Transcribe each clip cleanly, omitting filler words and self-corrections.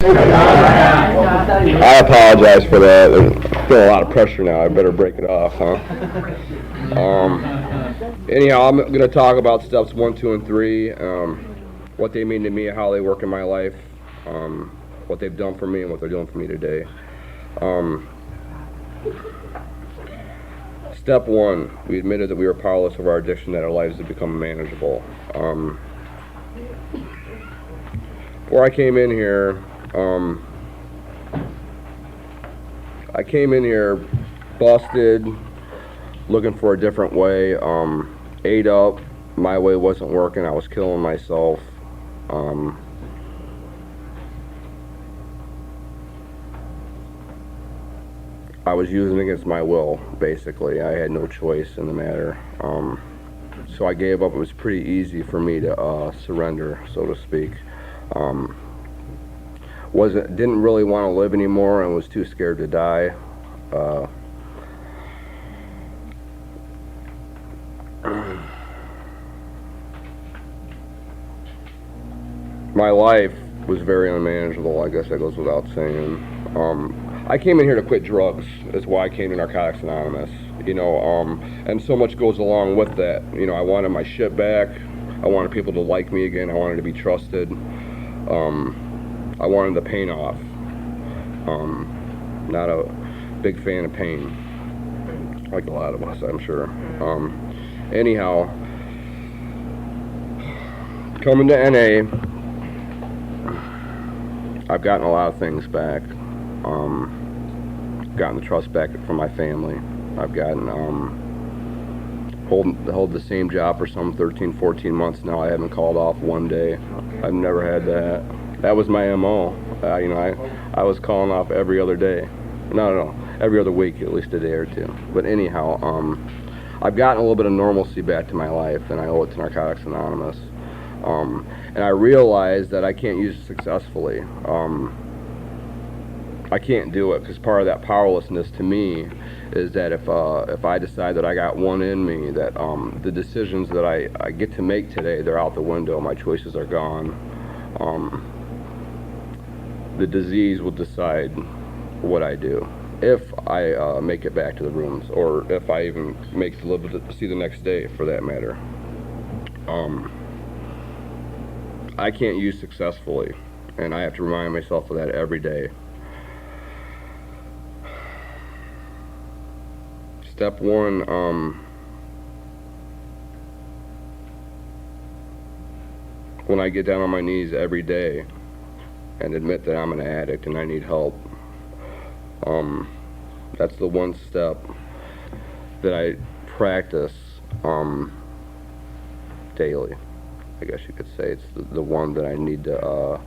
I apologize for that. I feel a lot of pressure now. I better break it off, huh? Anyhow, I'm going to talk about steps 1, 2, and 3, what they mean to me, how they work in my life, what they've done for me, and what they're doing for me today. Step 1, we admitted that we were powerless over our addiction, that our lives had become manageable. Before I came in here, busted, looking for a different way, ate up, my way wasn't working, I was killing myself. I was using against my will, basically. I had no choice in the matter. So I gave up. It was pretty easy for me to surrender, so to speak. Didn't really want to live anymore and was too scared to die. My life was very unmanageable. I guess that goes without saying. I came in here to quit drugs. That's why I came to Narcotics Anonymous. And so much goes along with that. I wanted my shit back. I wanted people to like me again. I wanted to be trusted. I wanted the pain off. Not a big fan of pain, like a lot of us, I'm sure. Anyhow, coming to NA, I've gotten a lot of things back. Gotten the trust back from my family. I've gotten held the same job for some 13, 14 months now. I haven't called off one day. I've never had that. That was my MO. I was calling off every other day. No, every other week, at least a day or two. But anyhow, I've gotten a little bit of normalcy back to my life, and I owe it to Narcotics Anonymous. And I realized that I can't use it successfully. I can't do it because part of that powerlessness to me is that if I decide that I got one in me, that the decisions that I get to make today, they're out the window. My choices are gone. The disease will decide what I do, if I make it back to the rooms, or if I even make it to live to see the next day, for that matter. I can't use successfully, and I have to remind myself of that every day. Step 1, when I get down on my knees every day and admit that I'm an addict and I need help, that's the one step that I practice daily. I guess you could say it's the one that I need to,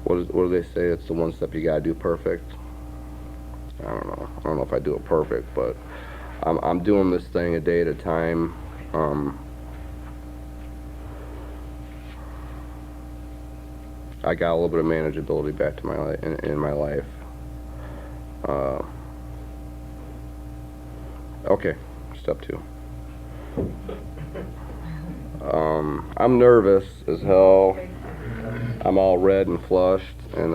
what do they say? It's the one step you gotta do perfect. I don't know if I do it perfect, but I'm doing this thing a day at a time. I got a little bit of manageability back to my in my life. Okay, step 2. I'm nervous as hell. I'm all red and flushed, and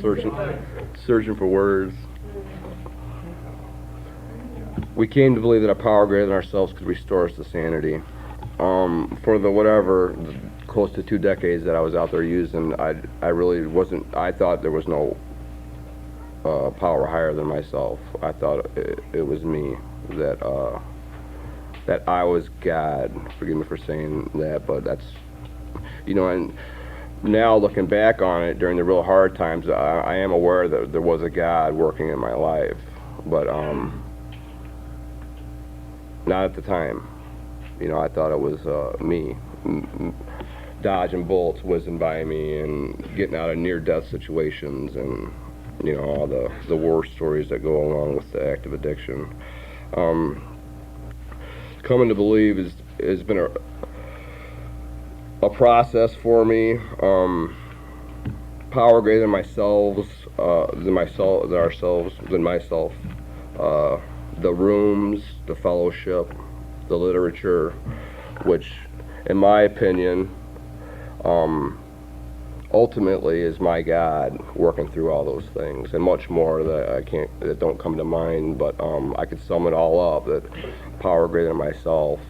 searching for words. We came to believe that a power greater than ourselves could restore us to sanity. For the close to 2 decades that I was out there using, I really wasn't. I thought there was no power higher than myself. I thought it was me, that I was God. Forgive me for saying that, but that's, and now looking back on it during the real hard times, I am aware that there was a God working in my life, but not at the time. I thought it was me, dodging bullets whizzing by me and getting out of near-death situations, and all the war stories that go along with the active addiction. Coming to believe has been a process for me. Power greater than myself. The rooms, the fellowship, the literature, which, in my opinion, ultimately is my God working through all those things and much more that don't come to mind, but I could sum it all up that power greater than myself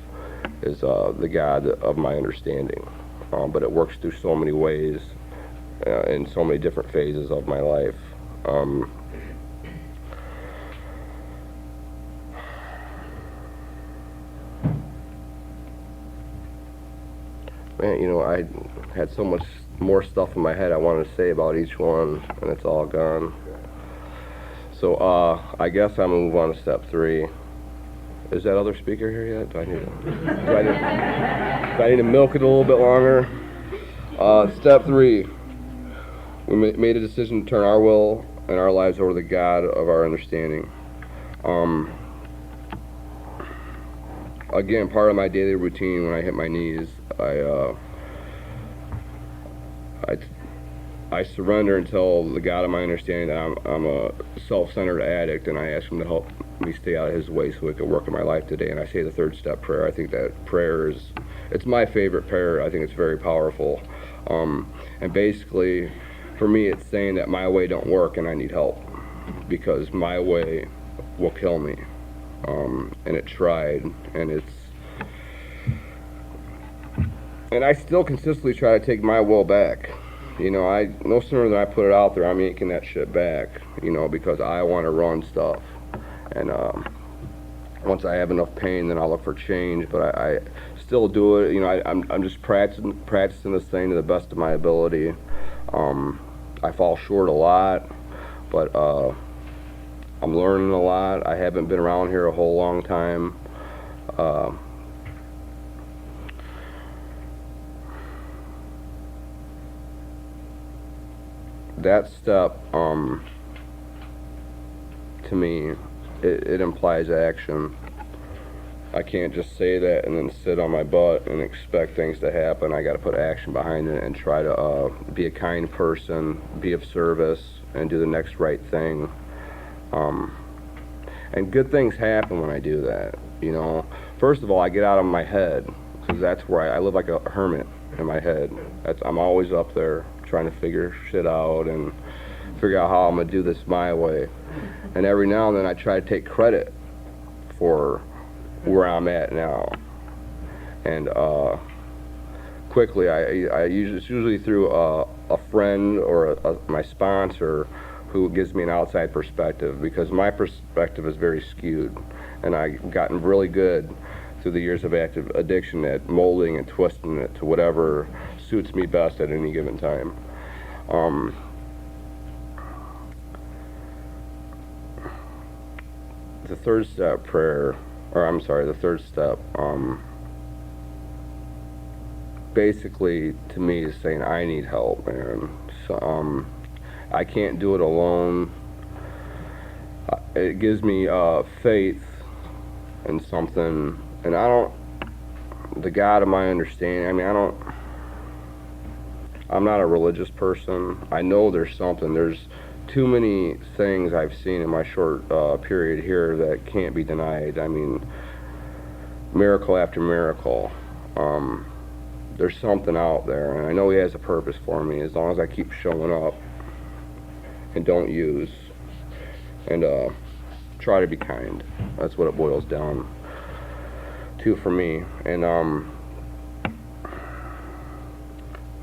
is the God of my understanding. But it works through so many ways in so many different phases of my life. Man, I had so much more stuff in my head I wanted to say about each one, and it's all gone. So I guess I'm gonna move on to step 3. Is that other speaker here yet? Do I need to milk it a little bit longer? Step 3. We made a decision to turn our will and our lives over to the God of our understanding. Again, part of my daily routine when I hit my knees, I surrender and tell the God of my understanding that I'm a self-centered addict, and I ask Him to help me stay out of His way so it can work in my life today. And I say the 3rd step prayer. I think that prayer it's my favorite prayer. I think it's very powerful. And basically, for me, it's saying that my way don't work and I need help, because my way will kill me. And it tried, and I still consistently try to take my will back. No sooner than I put it out there, I'm yanking that shit back, because I want to run stuff. And once I have enough pain, then I'll look for change, but I still do it. I'm just practicing this thing to the best of my ability. I fall short a lot, but I'm learning a lot. I haven't been around here a whole long time. That step, to me, it implies action. I can't just say that and then sit on my butt and expect things to happen. I got to put action behind it and try to be a kind person, be of service, and do the next right thing. And good things happen when I do that. First of all, I get out of my head, because that's where I live like a hermit in my head. I'm always up there trying to figure shit out and figure out how I'm gonna do this my way. And every now and then I try to take credit for where I'm at now. And quickly, it's usually through a friend or my sponsor who gives me an outside perspective, because my perspective is very skewed, and I've gotten really good through the years of active addiction at molding and twisting it to whatever suits me best at any given time. The 3rd step prayer, the 3rd step, basically to me is saying I need help, man. So, I can't do it alone. It gives me faith in something, and the God of my understanding, I'm not a religious person. I know there's something. There's too many things I've seen in my short period here that can't be denied. Miracle after miracle. There's something out there, and I know He has a purpose for me as long as I keep showing up and don't use, and try to be kind. That's what it boils down to for me. And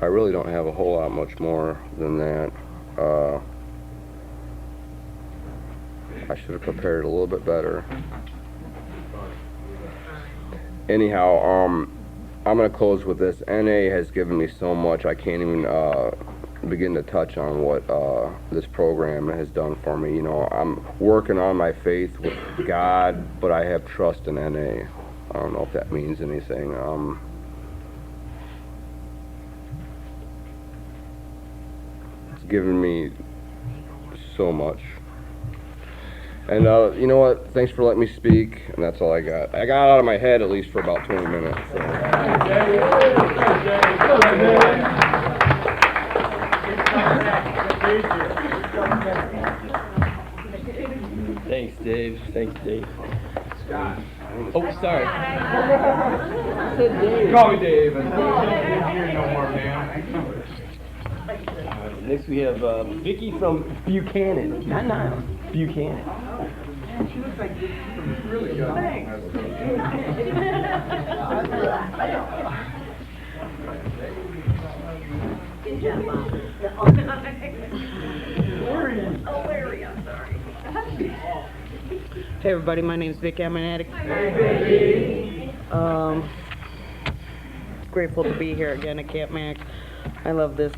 I really don't have a whole lot much more than that. I should have prepared a little bit better. Anyhow, I'm going to close with this. NA has given me so much, I can't even begin to touch on what this program has done for me. I'm working on my faith with God, but I have trust in NA. I don't know if that means anything. It's given me so much. And you know what? Thanks for letting me speak, and that's all I got. I got out of my head at least for about 20 minutes. So. Thanks, Dave. Thanks, Dave. Scott. Oh, sorry. Call me Dave. I don't hear no more, man. Next we have Vicky from Buchanan. Not Niles, Buchanan. She looks like this from really young. Good job, Mom. Oh, Larry, I'm sorry. Hey everybody, my name's Vic. I'm an addict. Grateful to be here again at Camp Mac. I love this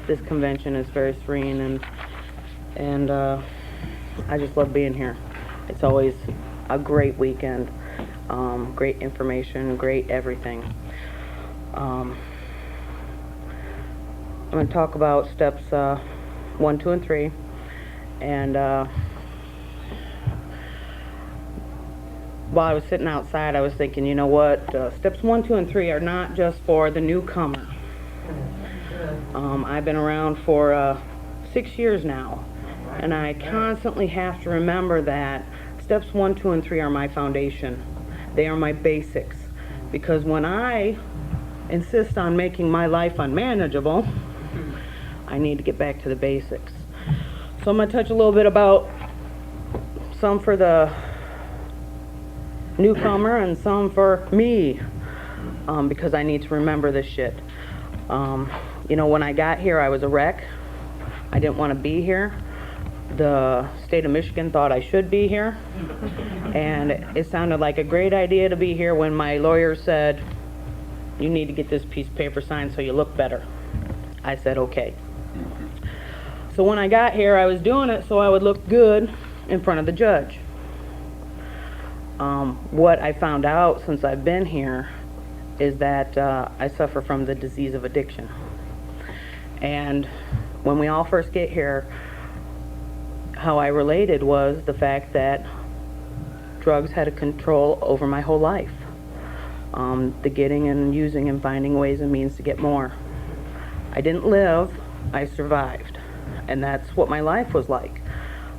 this convention. It's very serene and I just love being here. It's always a great weekend. Great information, great everything. I'm going to talk about steps 1, 2, and 3, and while I was sitting outside, I was thinking, you know what, steps 1, 2, and 3 are not just for the newcomer. I've been around for 6 years now, and I constantly have to remember that steps 1, 2, and 3 are my foundation. They are my basics, because when I insist on making my life unmanageable, I need to get back to the basics. So I'm going to touch a little bit about some for the newcomer and some for me, because I need to remember this shit. You know, when I got here, I was a wreck. I didn't want to be here. The state of Michigan thought I should be here, and it sounded like a great idea to be here when my lawyer said, you need to get this piece of paper signed so you look better. I said, okay. So when I got here, I was doing it so I would look good in front of the judge. What I found out since I've been here is that I suffer from the disease of addiction. And when we all first get here, how I related was the fact that drugs had a control over my whole life. The getting and using and finding ways and means to get more. I didn't live, I survived. And that's what my life was like.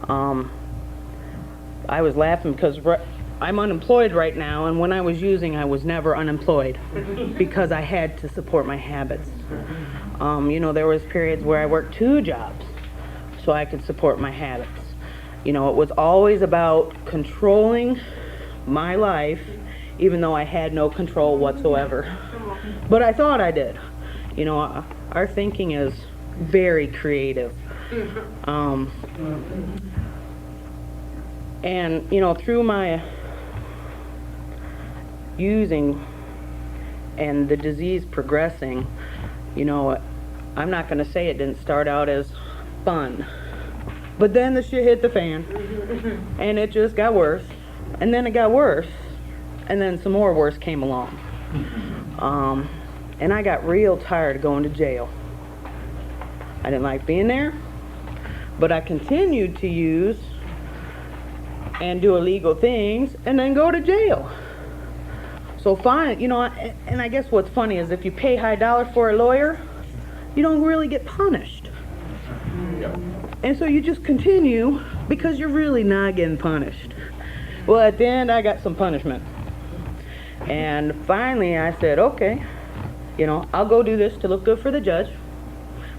I was laughing because I'm unemployed right now, and when I was using, I was never unemployed because I had to support my habits. You know, there was periods where I worked 2 jobs so I could support my habits. You know, it was always about controlling my life, even though I had no control whatsoever. But I thought I did. You know, our thinking is very creative. And, you know, through my using and the disease progressing, you know, I'm not going to say it didn't start out as fun. But then the shit hit the fan, and it just got worse. And then it got worse, and then some more worse came along. And I got real tired of going to jail. I didn't like being there, but I continued to use and do illegal things and then go to jail. So fine, you know, and I guess what's funny is if you pay high dollar for a lawyer, you don't really get punished. And so you just continue because you're really not getting punished. Well, at the end, I got some punishment. And finally, I said, okay, you know, I'll go do this to look good for the judge.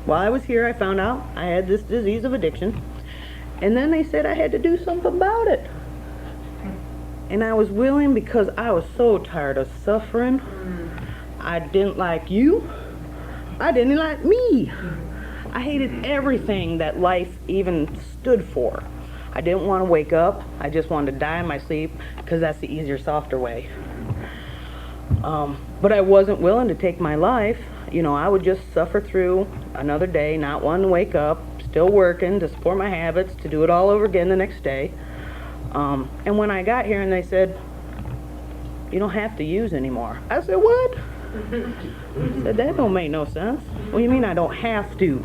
While I was here, I found out I had this disease of addiction. And then they said I had to do something about it. And I was willing because I was so tired of suffering. I didn't like you. I didn't like me. I hated everything that life even stood for. I didn't want to wake up. I just wanted to die in my sleep because that's the easier, softer way. But I wasn't willing to take my life. You know, I would just suffer through another day, not wanting to wake up, still working to support my habits, to do it all over again the next day. And when I got here and they said, you don't have to use anymore. I said, what? I said, that don't make no sense. What do you mean I don't have to?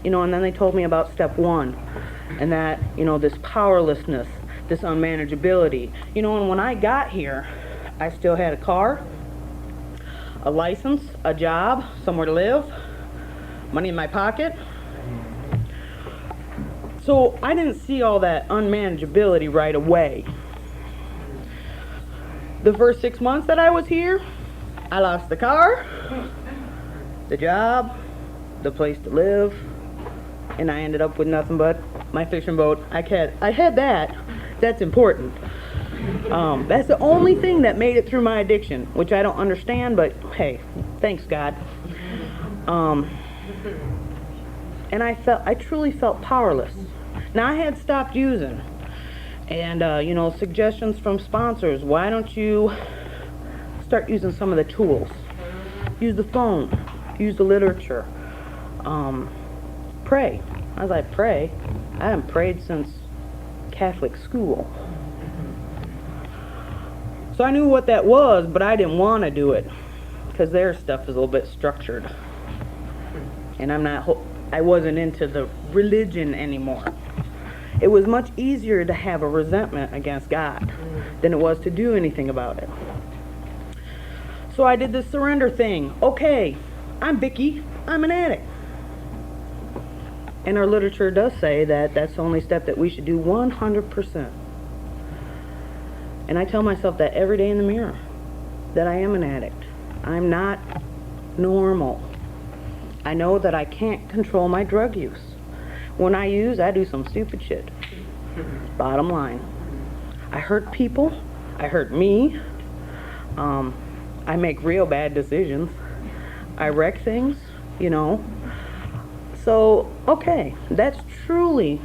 You know, and then they told me about step 1, and that, you know, this powerlessness, this unmanageability. You know, and when I got here, I still had a car, a license, a job, somewhere to live, money in my pocket. So I didn't see all that unmanageability right away. The first 6 months that I was here, I lost the car, the job, the place to live, and I ended up with nothing but my fishing boat. I had that. That's important. That's the only thing that made it through my addiction, which I don't understand, but hey, thanks God. And I truly felt powerless. Now I had stopped using, and you know, suggestions from sponsors. Why don't you start using some of the tools? Use the phone, use the literature, pray. I was like, pray? I haven't prayed since Catholic school. So I knew what that was, but I didn't want to do it because their stuff is a little bit structured, and I wasn't into the religion anymore. It was much easier to have a resentment against God than it was to do anything about it. So I did this surrender thing. Okay, I'm Vicki. I'm an addict. And our literature does say that that's the only step that we should do 100%. And I tell myself that every day in the mirror, that I am an addict. I'm not normal. I know that I can't control my drug use. When I use, I do some stupid shit. Bottom line. I hurt people. I hurt me. I make real bad decisions. I wreck things, you know. So, okay, that's truly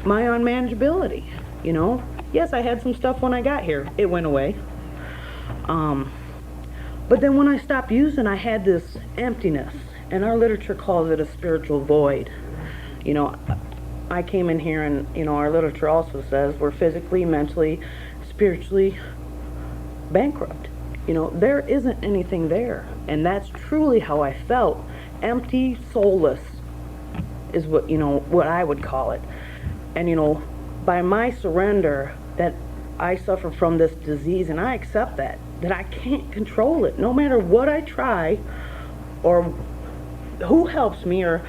my unmanageability, you know. Yes, I had some stuff when I got here. It went away. But then when I stopped using, I had this emptiness. And our literature calls it a spiritual void. You know, I came in here and, you know, our literature also says we're physically, mentally, spiritually bankrupt. You know, there isn't anything there. And that's truly how I felt. Empty, soulless is what, you know, what I would call it. And, you know, by my surrender, that I suffer from this disease, and I accept that I can't control it. No matter what I try, or who helps me, or,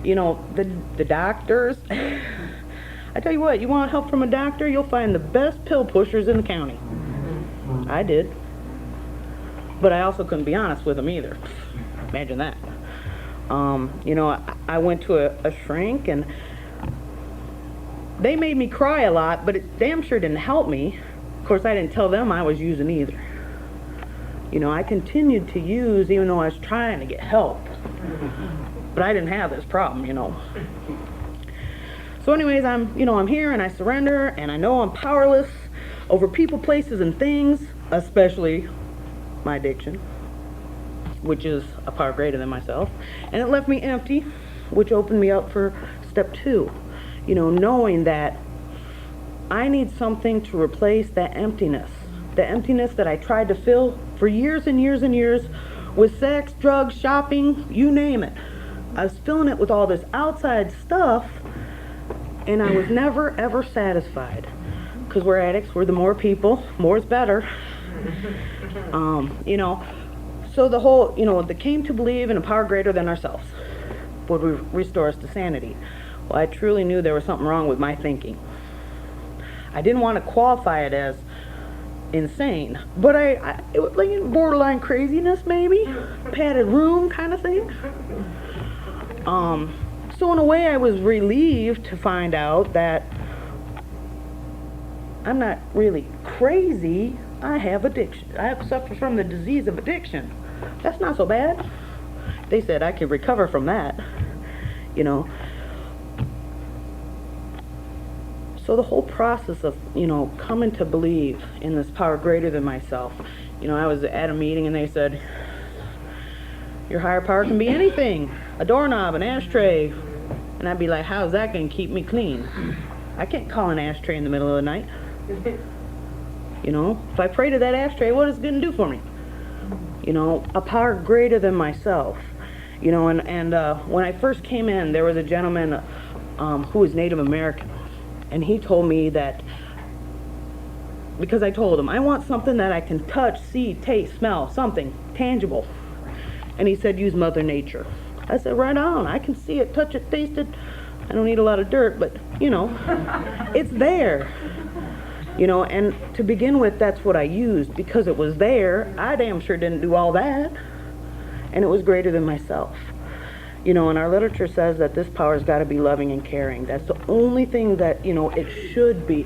you know, the doctors. I tell you what, you want help from a doctor, you'll find the best pill pushers in the county. I did. But I also couldn't be honest with them either. Imagine that. You know, I went to a shrink, and they made me cry a lot, but it damn sure didn't help me. Of course, I didn't tell them I was using either. You know, I continued to use even though I was trying to get help. But I didn't have this problem, you know. So anyways, I'm here, and I surrender, and I know I'm powerless over people, places, and things, especially my addiction, which is a power greater than myself. And it left me empty, which opened me up for step 2. You know, knowing that I need something to replace that emptiness. The emptiness that I tried to fill for years and years and years with sex, drugs, shopping, you name it. I was filling it with all this outside stuff, and I was never ever satisfied. Because we're addicts, we're the more people, more is better. You know, so the whole, you know, the came to believe in a power greater than ourselves would restore us to sanity. Well, I truly knew there was something wrong with my thinking. I didn't want to qualify it as insane, but it was like borderline craziness, maybe, padded room kind of thing. So in a way, I was relieved to find out that I'm not really crazy. I have addiction. I have suffered from the disease of addiction. That's not so bad. They said I could recover from that, you know. So the whole process of, you know, coming to believe in this power greater than myself. You know, I was at a meeting, and they said, your higher power can be anything. A doorknob, an ashtray. And I'd be like, how's that going to keep me clean? I can't call an ashtray in the middle of the night. You know, if I pray to that ashtray, what is it going to do for me? You know, a power greater than myself. You know, and when I first came in, there was a gentleman who was Native American. And he told me that, because I told him, I want something that I can touch, see, taste, smell, something tangible. And he said, use Mother Nature. I said, right on. I can see it, touch it, taste it. I don't need a lot of dirt, but, you know, it's there. You know, and to begin with, that's what I used. Because it was there, I damn sure didn't do all that. And it was greater than myself. You know, and our literature says that this power's got to be loving and caring. That's the only thing that, you know, it should be.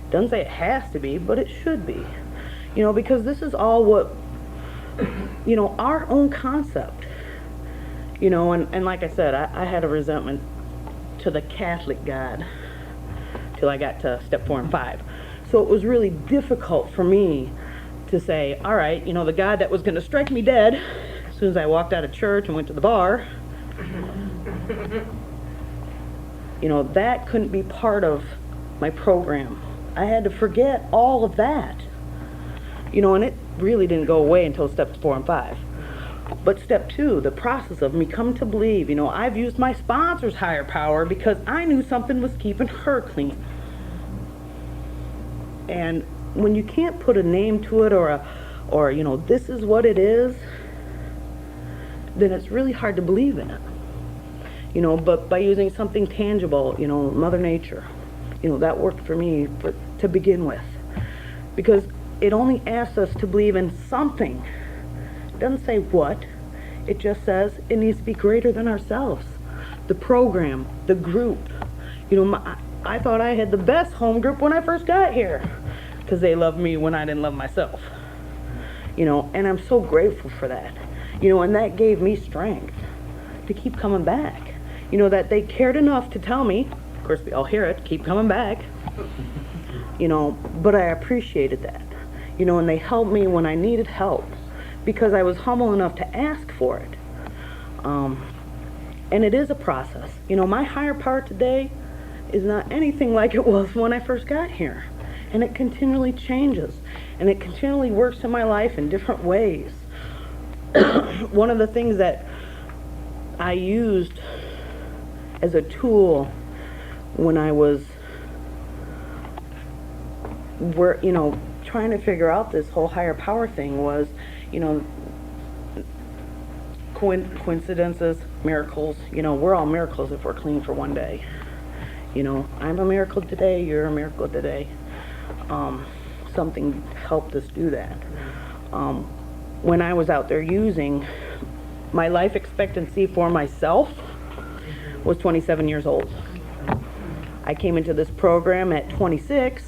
Doesn't say it has to be, but it should be. You know, because this is all what, you know, our own concept. You know, and like I said, I had a resentment to the Catholic God till I got to step 4 and 5. So it was really difficult for me to say, all right, you know, the God that was going to strike me dead as soon as I walked out of church and went to the bar, you know, that couldn't be part of my program. I had to forget all of that. You know, and it really didn't go away until steps 4 and 5. But step 2, the process of me coming to believe, you know, I've used my sponsor's higher power because I knew something was keeping her clean. And when you can't put a name to it or you know, this is what it is, then it's really hard to believe in it. You know, but by using something tangible, you know, Mother Nature, you know, that worked for me to begin with. Because it only asks us to believe in something. It doesn't say what. It just says it needs to be greater than ourselves. The program, the group. You know, I thought I had the best home group when I first got here because they loved me when I didn't love myself. You know, and I'm so grateful for that. You know, and that gave me strength to keep coming back. You know, that they cared enough to tell me, of course we all hear it, keep coming back. You know, but I appreciated that. You know, and they helped me when I needed help because I was humble enough to ask for it. And it is a process. You know, my higher power today is not anything like it was when I first got here. And it continually changes. And it continually works in my life in different ways. One of the things that I used as a tool when I was, you know, trying to figure out this whole higher power thing was, you know, coincidences, miracles. You know, we're all miracles if we're clean for one day. You know, I'm a miracle today, you're a miracle today. Something helped us do that. When I was out there using, my life expectancy for myself was 27 years old. I came into this program at 26,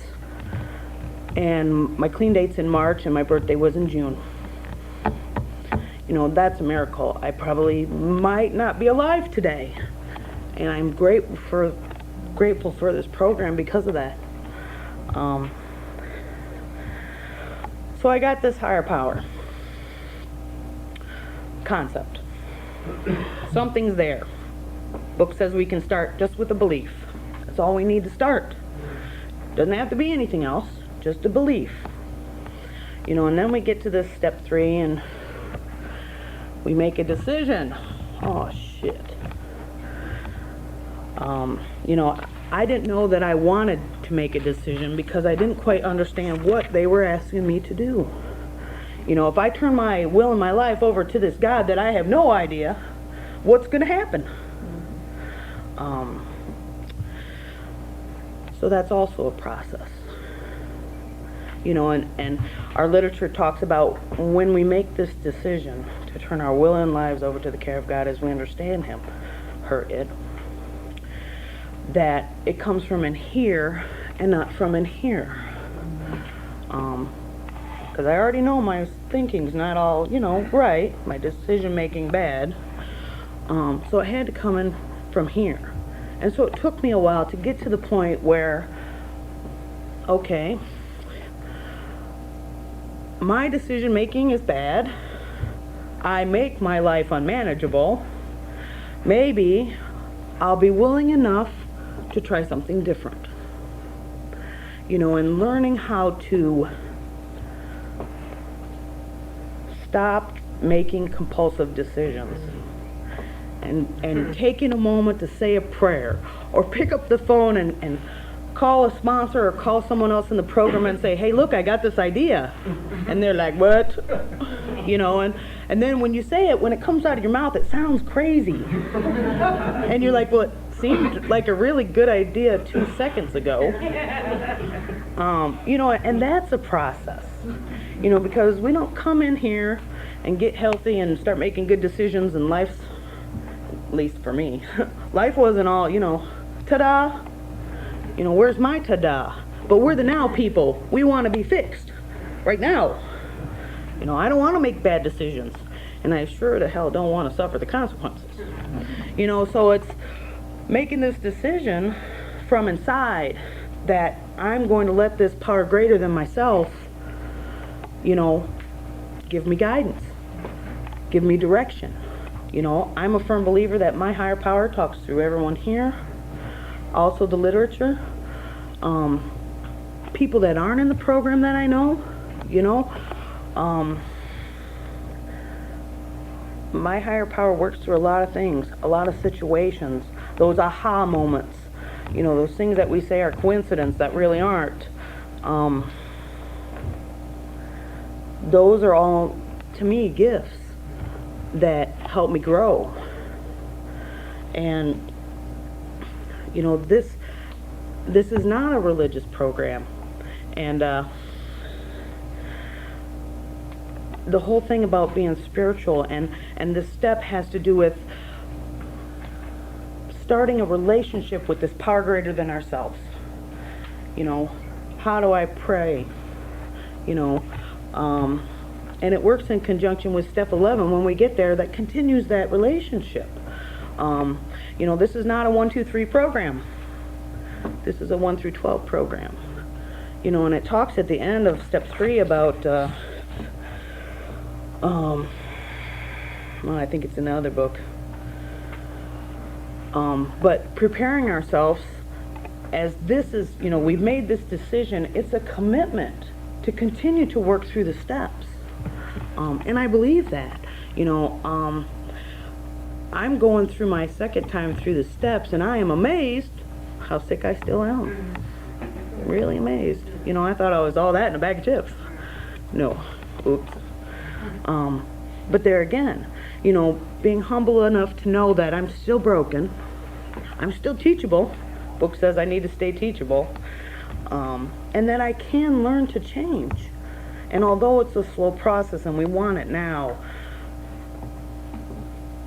and my clean date's in March, and my birthday was in June. You know, that's a miracle. I probably might not be alive today, and I'm grateful for this program because of that. So I got this higher power concept. Something's there. Book says we can start just with a belief. That's all we need to start. Doesn't have to be anything else, just a belief. You know, and then we get to this step 3 and we make a decision. Oh shit. You know, I didn't know that I wanted to make a decision because I didn't quite understand what they were asking me to do. You know, if I turn my will and my life over to this God that I have no idea what's going to happen. So that's also a process. You know, and our literature talks about when we make this decision to turn our will and lives over to the care of God as we understand Him, it, that it comes from in here and not from in here. Because I already know my thinking's not all, you know, right, my decision making bad. So it had to come in from here. And so it took me a while to get to the point where, okay, my decision making is bad. I make my life unmanageable. Maybe I'll be willing enough to try something different. You know, and learning how to stop making compulsive decisions and taking a moment to say a prayer or pick up the phone and call a sponsor or call someone else in the program and say, hey, look, I got this idea. And they're like, what? You know, and then when you say it, when it comes out of your mouth, it sounds crazy. And you're like, well, it seemed like a really good idea 2 seconds ago. You know, and that's a process. You know, because we don't come in here and get healthy and start making good decisions and life's at least for me, life wasn't all, ta-da. Where's my ta-da? But we're the now people. We want to be fixed right now. I don't want to make bad decisions, and I sure the hell don't want to suffer the consequences. So it's making this decision from inside that I'm going to let this power greater than myself, give me guidance, give me direction. I'm a firm believer that my higher power talks through everyone here, also the literature, people that aren't in the program that I know, my higher power works through a lot of things, a lot of situations, those aha moments, those things that we say are coincidence that really aren't. Those are all, to me, gifts that help me grow. And, this is not a religious program. And the whole thing about being spiritual and this step has to do with starting a relationship with this power greater than ourselves. How do I pray? And it works in conjunction with step 11 when we get there, that continues that relationship. This is not a 1, 2, 3 program. This is a 1 through 12 program. And it talks at the end of step 3 about well, I think it's in the other book. But preparing ourselves, as this is, we've made this decision, it's a commitment to continue to work through the steps. And I believe that. I'm going through my second time through the steps, and I am amazed how sick I still am. Really amazed. I thought I was all that in a bag of chips. No. Oops. But there again, being humble enough to know that I'm still broken, I'm still teachable. Book says I need to stay teachable, and that I can learn to change. And although it's a slow process and we want it now,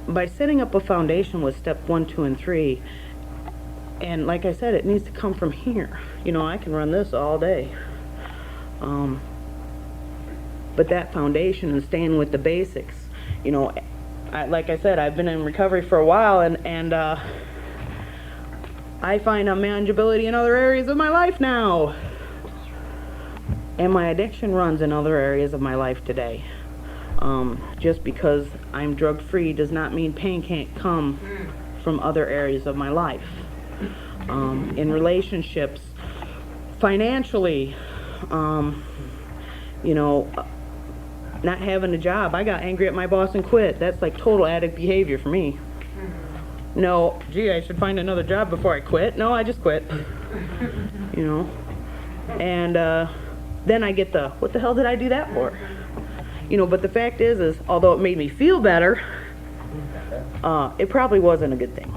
by setting up a foundation with step 1, 2, and 3, and like I said, it needs to come from here. I can run this all day. But that foundation and staying with the basics, like I said, I've been in recovery for a while, and I find a manageability in other areas of my life now. And my addiction runs in other areas of my life today. Just because I'm drug-free does not mean pain can't come from other areas of my life. In relationships, financially, not having a job. I got angry at my boss and quit. That's like total addict behavior for me. No, gee, I should find another job before I quit. No, I just quit. And then I get the, what the hell did I do that for? But the fact is although it made me feel better, it probably wasn't a good thing.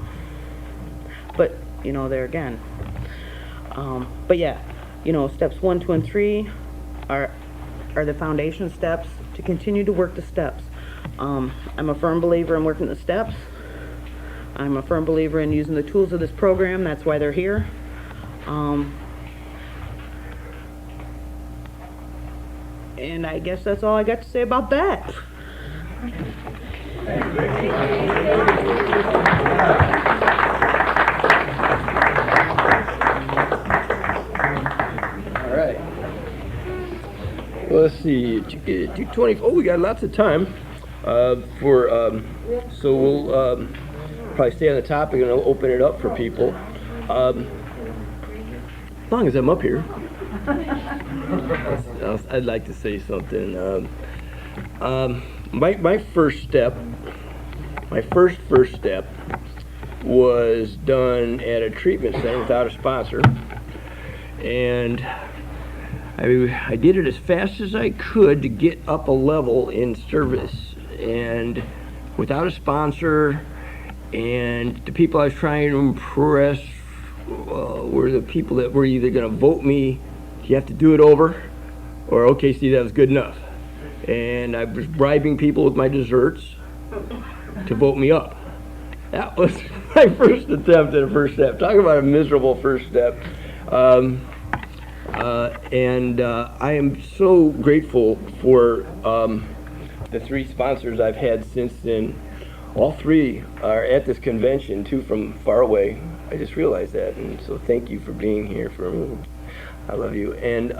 But, there again. But yeah, steps 1, 2, and 3 are the foundation steps to continue to work the steps. I'm a firm believer in working the steps. I'm a firm believer in using the tools of this program. That's why they're here. And I guess that's all I got to say about that. All right. Well, let's see. 2:20. Oh, we got lots of time so we'll probably stay on the topic and I'll open it up for people. As long as I'm up here. I'd like to say something. My first step was done at a treatment center without a sponsor, and I did it as fast as I could to get up a level in service, and without a sponsor. And the people I was trying to impress were the people that were either going to vote me, you have to do it over, or okay, Steve, that was good enough. And I was bribing people with my desserts to vote me up. That was my first attempt at a first step. Talk about a miserable first step. I am so grateful for the 3 sponsors I've had since then. All 3 are at this convention, 2 from far away. I just realized that, and so thank you for being here for me. I love you. And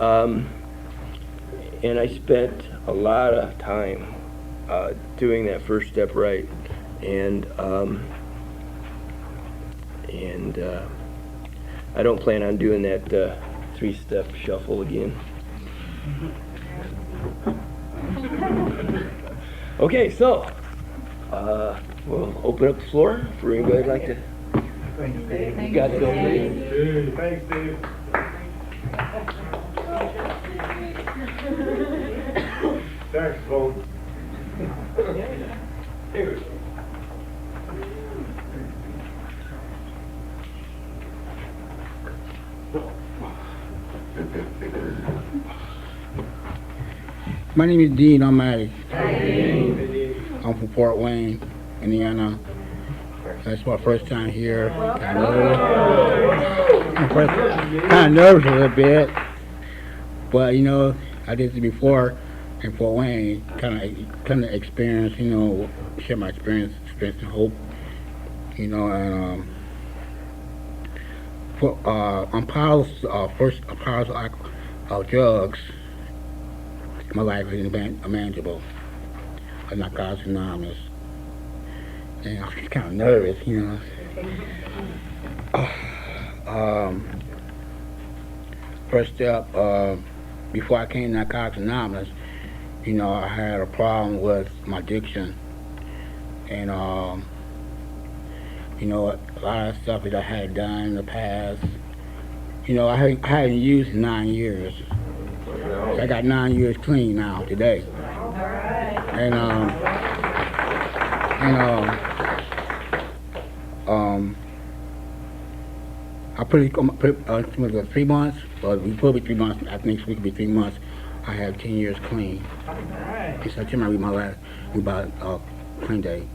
I spent a lot of time doing that first step right. And I don't plan on doing that 3-step shuffle again. Okay, so we'll open up the floor for anybody who'd like to. Thanks, Got Bill. Dave. Thanks, Dave. Thanks, folks. My name is Dean O'Malley. I'm from Fort Wayne, Indiana. That's my first time here. Kind of nervous a little bit, but you know, I did this before in Fort Wayne. Kind of experience, you know, share my experience and hope, you know. And I'm proud of drugs. My life is manageable. I'm not Narcotics Anonymous. And I'm kind of nervous, you know. First step, before I came to Narcotics Anonymous, you know, I had a problem with my addiction. And, you know, a lot of stuff that I had done in the past, you know, I hadn't used in 9 years. I got 9 years clean now today. And I put it 3 months, but before 3 months, I think next week will be 3 months. I have 10 years clean. In September, will be my last clean day.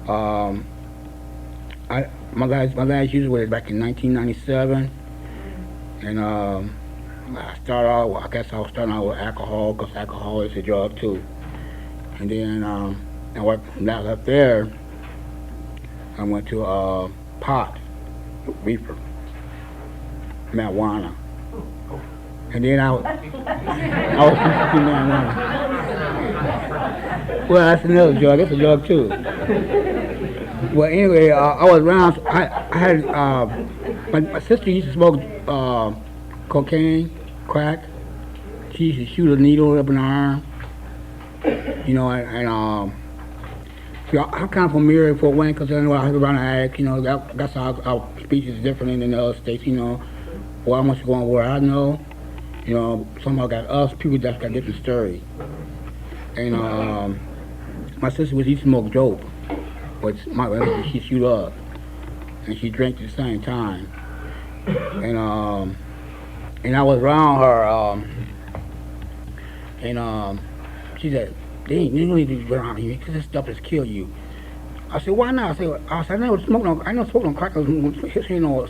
My last use was back in 1997, and I guess I was starting out with alcohol, because alcohol is a drug too. And then when I left there, I went to pot, reefer, marijuana. And then I was marijuana. Well, that's another drug. That's a drug too. Well, anyway, I was around. I had my sister used to smoke cocaine, crack. She used to shoot a needle up in her arm. You know, and see, I come from Mary, Fort Wayne, because I know I was around the ag. You know, that's how our speech is different than the other states. You know, where I want to go and where I know. You know, somehow got us people that's got different stories. And my sister used to smoke dope, but she shoot up, and she drank at the same time. And I was around her, and she said, "Dean, you don't need to be around here because this stuff has killed you." I said, "Why not?" I said, "I never smoked on crack, you know,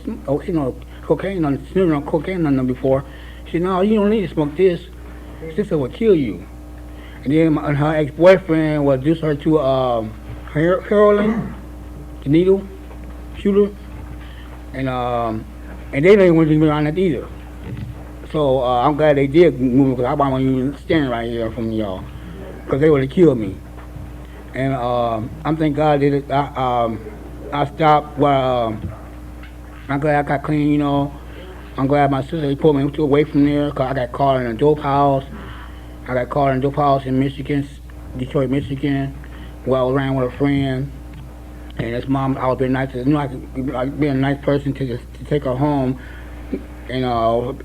cocaine, sniffing on cocaine on them before." She said, "No, you don't need to smoke this. This will kill you." And then her ex-boyfriend was just her to heroin, the needle shooter, and they didn't want to be around that either. So I'm glad they did move, because I want you standing right here from y'all, because they would have killed me. And I'm thank God that I stopped. Well, I'm glad I got clean, you know. I'm glad my sister pulled me away from there, because I got caught in a dope house. I got caught in a dope house in Michigan, Detroit, Michigan, where I was around with a friend. And his mom, I was being nice, you know, I'd be a nice person to take her home. And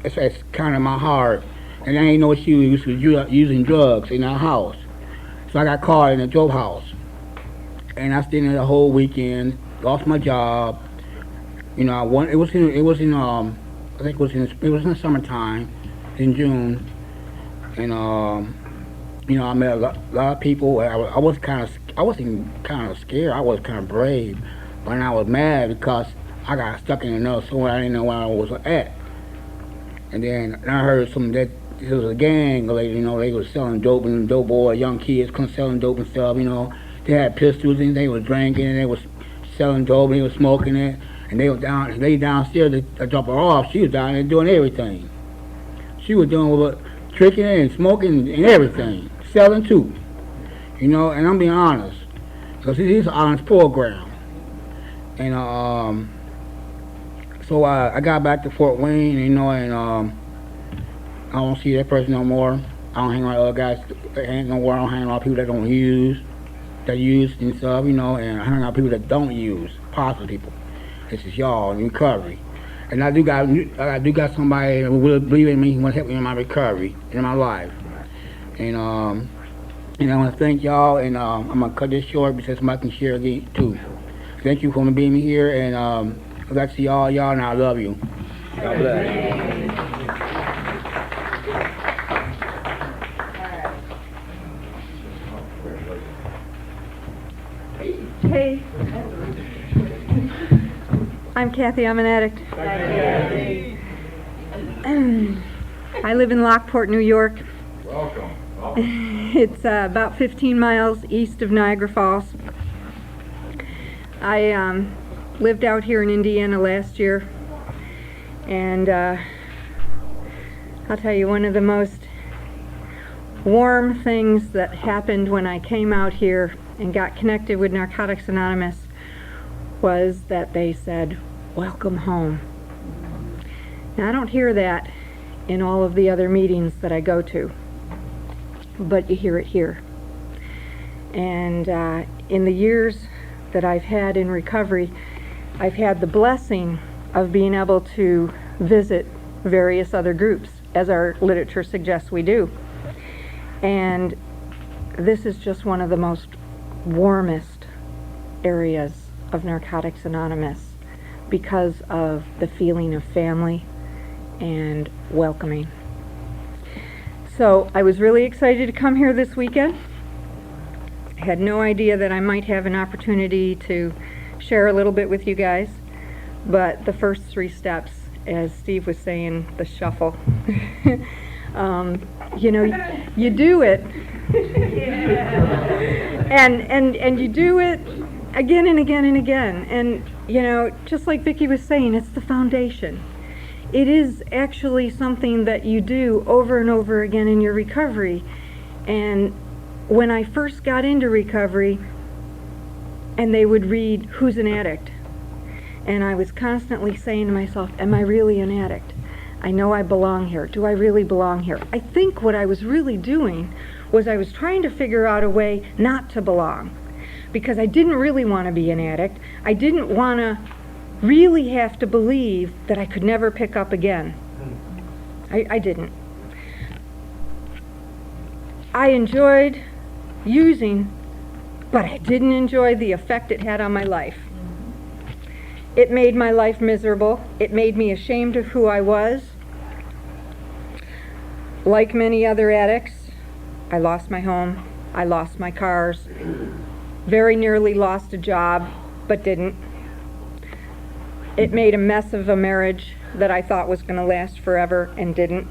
it's kind of my heart. And I didn't know she was using drugs in our house. So I got caught in a dope house. And I stayed there the whole weekend, lost my job. You know, it was in I think it was in the summertime, in June. And you know, I met a lot of people. I wasn't kind of scared. I was kind of brave, And I was mad because I got stuck in another store. I didn't know where I was at. And then I heard that there was a gang, they was selling dope, and dope boys, young kids, selling dope and stuff, They had pistols and they was drinking and they was selling dope and they was smoking it. And they downstairs to drop her off. She was down there doing everything. She was doing tricking and smoking and everything, selling too. And I'm being honest, because this is an honest program. And so I got back to Fort Wayne, and I don't see that person no more. I don't hang around other guys. I don't hang around people that don't use, and stuff, and I hang around people that don't use, positive people. This is y'all in recovery. And I do got somebody who will believe in me, who want to help me in my recovery, in my life. And I want to thank y'all, and I'm going to cut this short because somebody can share again too. Thank you for being here, and I'd like to see all y'all, and I love you. God bless. Hey, I'm Kathy. I'm an addict. I live in Lockport, New York. Welcome. It's about 15 miles east of Niagara Falls. I lived out here in Indiana last year, and I'll tell you, one of the most warm things that happened when I came out here and got connected with Narcotics Anonymous was that they said, "Welcome home." Now, I don't hear that in all of the other meetings that I go to, but you hear it here. And in the years that I've had in recovery, I've had the blessing of being able to visit various other groups, as our literature suggests we do. And this is just one of the most warmest areas of Narcotics Anonymous because of the feeling of family and welcoming. So I was really excited to come here this weekend. I had no idea that I might have an opportunity to share a little bit with you guys, but the first 3 steps, as Steve was saying, the shuffle. You do it, and you do it again and again and again, and just like Vicki was saying, it's the foundation. It is actually something that you do over and over again in your recovery. And when I first got into recovery, and they would read, "Who's an addict?" and I was constantly saying to myself, am I really an addict? I know I belong here. Do I really belong here? I think what I was really doing was I was trying to figure out a way not to belong, because I didn't really want to be an addict. I didn't want to really have to believe that I could never pick up again. I didn't. I enjoyed using, but I didn't enjoy the effect it had on my life. It made my life miserable. It made me ashamed of who I was. Like many other addicts, I lost my home. I lost my cars. Very nearly lost a job, but didn't. It made a mess of a marriage that I thought was going to last forever and didn't.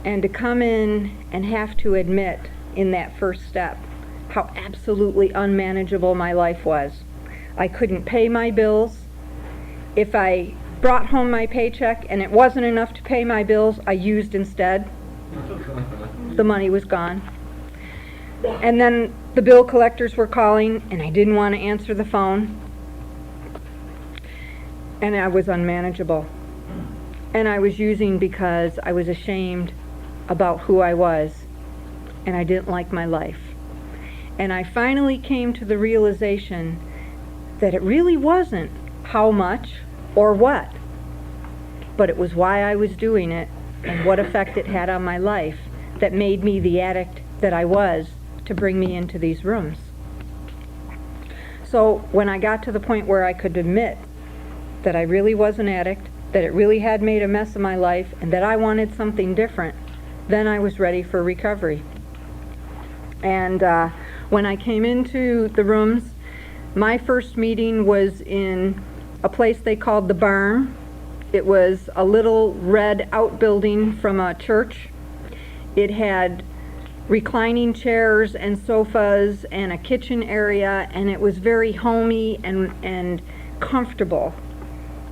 And to come in and have to admit in that first step how absolutely unmanageable my life was. I couldn't pay my bills. If I brought home my paycheck and it wasn't enough to pay my bills, I used instead. The money was gone. And then the bill collectors were calling and I didn't want to answer the phone. And I was unmanageable. And I was using because I was ashamed about who I was, and I didn't like my life. And I finally came to the realization that it really wasn't how much or what, but it was why I was doing it and what effect it had on my life that made me the addict that I was to bring me into these rooms. So when I got to the point where I could admit that I really was an addict, that it really had made a mess of my life, and that I wanted something different, then I was ready for recovery. And when I came into the rooms, My first meeting was in a place they called the Barn. It was a little red outbuilding from a church. It had reclining chairs and sofas and a kitchen area, and it was very homey and comfortable.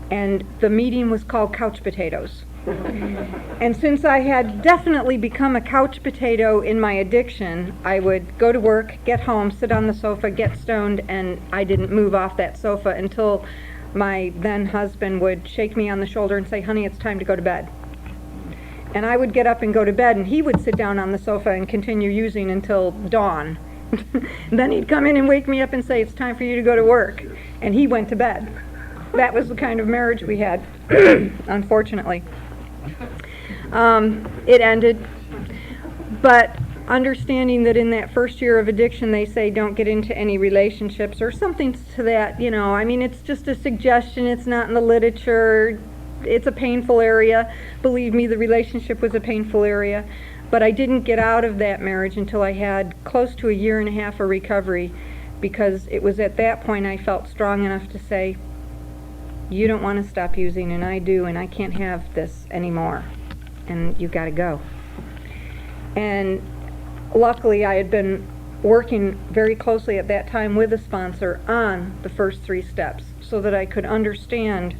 And the meeting was called Couch Potatoes. And since I had definitely become a couch potato in my addiction, I would go to work, get home, sit on the sofa, get stoned, and I didn't move off that sofa until my then husband would shake me on the shoulder and say, "Honey, it's time to go to bed." And I would get up and go to bed, and he would sit down on the sofa and continue using until dawn. Then he'd come in and wake me up and say, "It's time for you to go to work." And he went to bed. That was the kind of marriage we had, unfortunately. It ended, but understanding that in that first year of addiction they say don't get into any relationships or something to that, you know, I mean, it's just a suggestion, it's not in the literature, it's a painful area. Believe me, the relationship was a painful area, but I didn't get out of that marriage until I had close to 1.5 years of recovery, because it was at that point I felt strong enough to say, you don't want to stop using, and I do, and I can't have this anymore, and you got to go. And luckily I had been working very closely at that time with a sponsor on the first 3 steps so that I could understand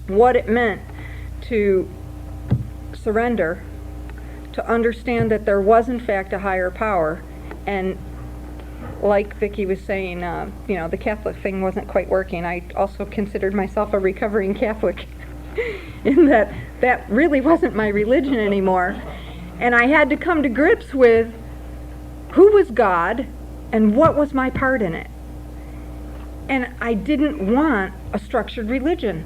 what it meant to surrender, to understand that there was in fact a higher power, and like Vicki was saying, you know, the Catholic thing wasn't quite working. I also considered myself a recovering Catholic in that that really wasn't my religion anymore. And I had to come to grips with who was God and what was my part in it. And I didn't want a structured religion.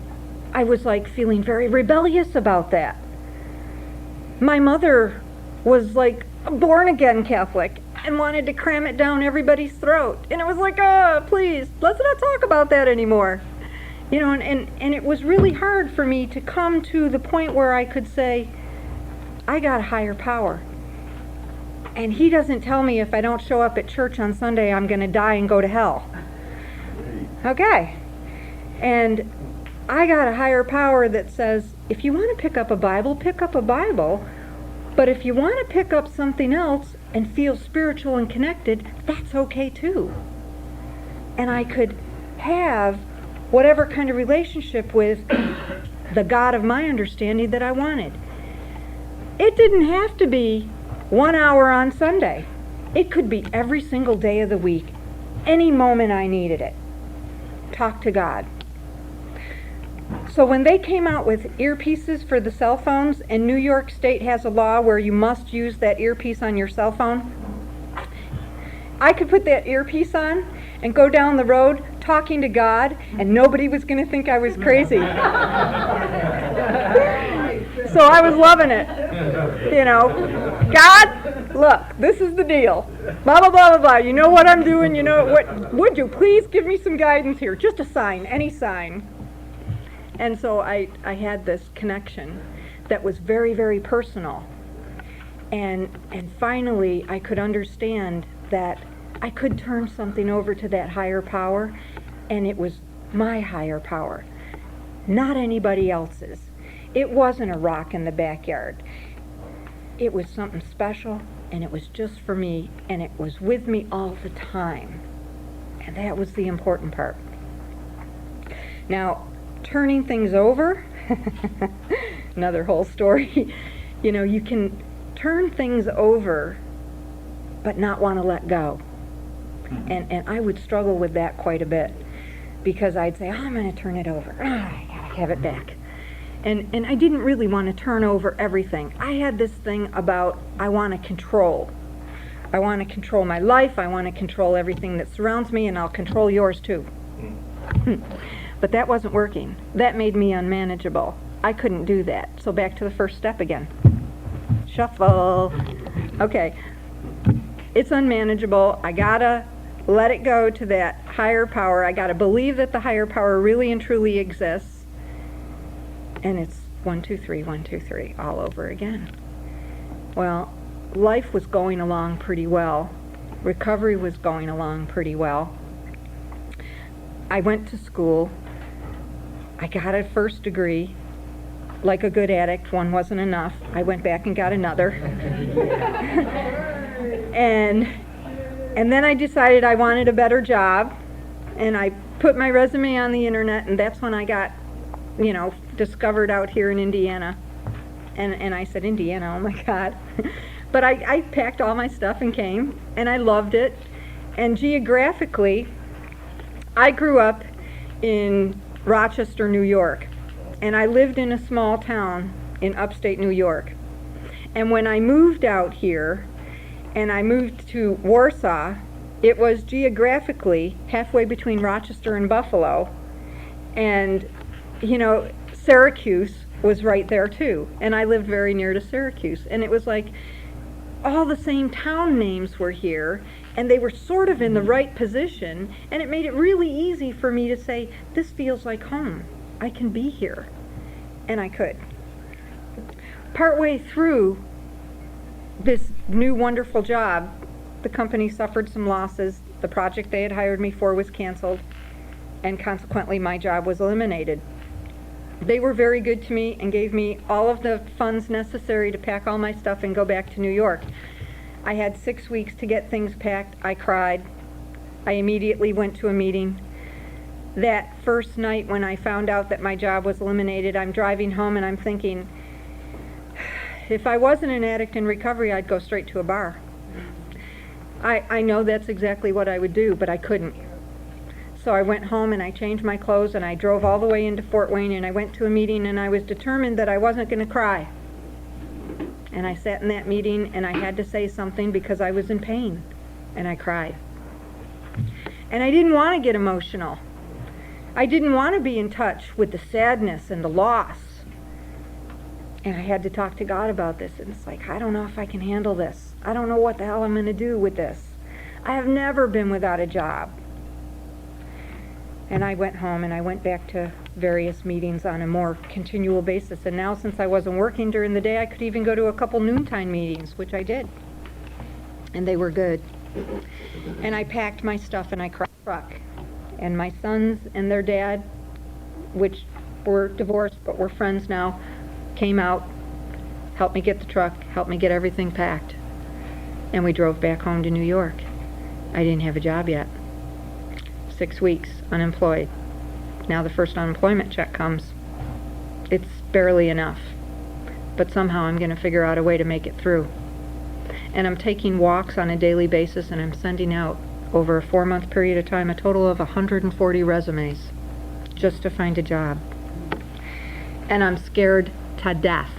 I was like feeling very rebellious about that. My mother was like a born-again Catholic and wanted to cram it down everybody's throat. And it was like, oh, please, let's not talk about that anymore. You know, and it was really hard for me to come to the point where I could say, I got a higher power. And he doesn't tell me if I don't show up at church on Sunday, I'm going to die and go to hell. Okay. And I got a higher power that says, if you want to pick up a Bible, pick up a Bible. But if you want to pick up something else and feel spiritual and connected, that's okay too. And I could have whatever kind of relationship with the God of my understanding that I wanted. It didn't have to be 1 hour on Sunday. It could be every single day of the week, any moment I needed it. Talk to God. So when they came out with earpieces for the cell phones, and New York State has a law where you must use that earpiece on your cell phone, I could put that earpiece on and go down the road talking to God, and nobody was going to think I was crazy. So I was loving it. You know, God, look, this is the deal. Blah, blah, blah, blah, blah. You know what I'm doing? You know what? Would you please give me some guidance here? Just a sign, any sign. And so I had this connection that was very, very personal. And finally I could understand that I could turn something over to that higher power, and it was my higher power, not anybody else's. It wasn't a rock in the backyard. It was something special, and it was just for me, and it was with me all the time. And that was the important part. Now, turning things over, another whole story. You know, you can turn things over but not want to let go. And I would struggle with that quite a bit, because I'd say, oh, I'm going to turn it over. Oh, I got to have it back. And I didn't really want to turn over everything. I had this thing about I want to control. I want to control my life. I want to control everything that surrounds me, and I'll control yours too. But that wasn't working. That made me unmanageable. I couldn't do that. So back to the first step again. Shuffle. Okay. It's unmanageable. I gotta let it go to that higher power. I gotta believe that the higher power really and truly exists. And it's 1, 2, 3, 1, 2, 3 all over again. Well, life was going along pretty well. Recovery was going along pretty well. I went to school. I got a first degree. Like a good addict, one wasn't enough. I went back and got another. and then I decided I wanted a better job, and I put my resume on the internet, and that's when I got, discovered out here in Indiana. And I said, Indiana, oh my God. But I packed all my stuff and came, and I loved it. And geographically, I grew up in Rochester, New York, and I lived in a small town in upstate New York. And when I moved out here, and I moved to Warsaw, it was geographically halfway between Rochester and Buffalo. And, Syracuse was right there too. And I lived very near to Syracuse. And it was like all the same town names were here, and they were sort of in the right position, and it made it really easy for me to say, this feels like home. I can be here. And I could. Partway through this new wonderful job, the company suffered some losses. The project they had hired me for was canceled, and consequently my job was eliminated. They were very good to me and gave me all of the funds necessary to pack all my stuff and go back to New York. I had 6 weeks to get things packed. I cried. I immediately went to a meeting. That first night when I found out that my job was eliminated, I'm driving home and I'm thinking, if I wasn't an addict in recovery, I'd go straight to a bar. I know that's exactly what I would do, but I couldn't. So I went home and I changed my clothes and I drove all the way into Fort Wayne, and I went to a meeting, and I was determined that I wasn't going to cry. And I sat in that meeting and I had to say something because I was in pain, and I cried. And I didn't want to get emotional. I didn't want to be in touch with the sadness and the loss. And I had to talk to God about this, and it's like, I don't know if I can handle this. I don't know what the hell I'm going to do with this. I have never been without a job. And I went home and I went back to various meetings on a more continual basis. And now, since I wasn't working during the day, I could even go to a couple noontime meetings, which I did. And they were good. And I packed my stuff and I cried in the truck. And my sons and their dad, which were divorced but were friends now, came out, helped me get the truck, helped me get everything packed. And we drove back home to New York. I didn't have a job yet. 6 weeks, unemployed. Now the first unemployment check comes. It's barely enough. But somehow I'm going to figure out a way to make it through. And I'm taking walks on a daily basis, and I'm sending out, over a 4-month period of time, a total of 140 resumes just to find a job. And I'm scared to death.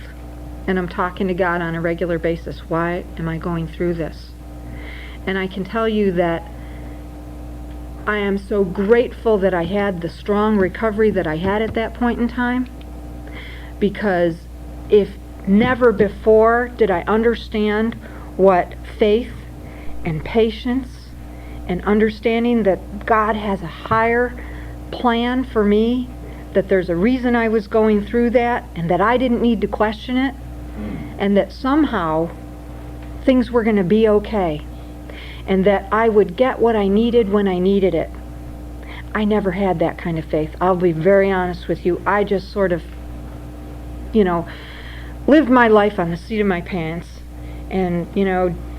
And I'm talking to God on a regular basis. Why am I going through this? And I can tell you that I am so grateful that I had the strong recovery that I had at that point in time, because if never before did I understand what faith and patience and understanding that God has a higher plan for me, that there's a reason I was going through that, and that I didn't need to question it, and that somehow things were going to be okay, and that I would get what I needed when I needed it. I never had that kind of faith. I'll be very honest with you. I just sort of, lived my life on the seat of my pants, and,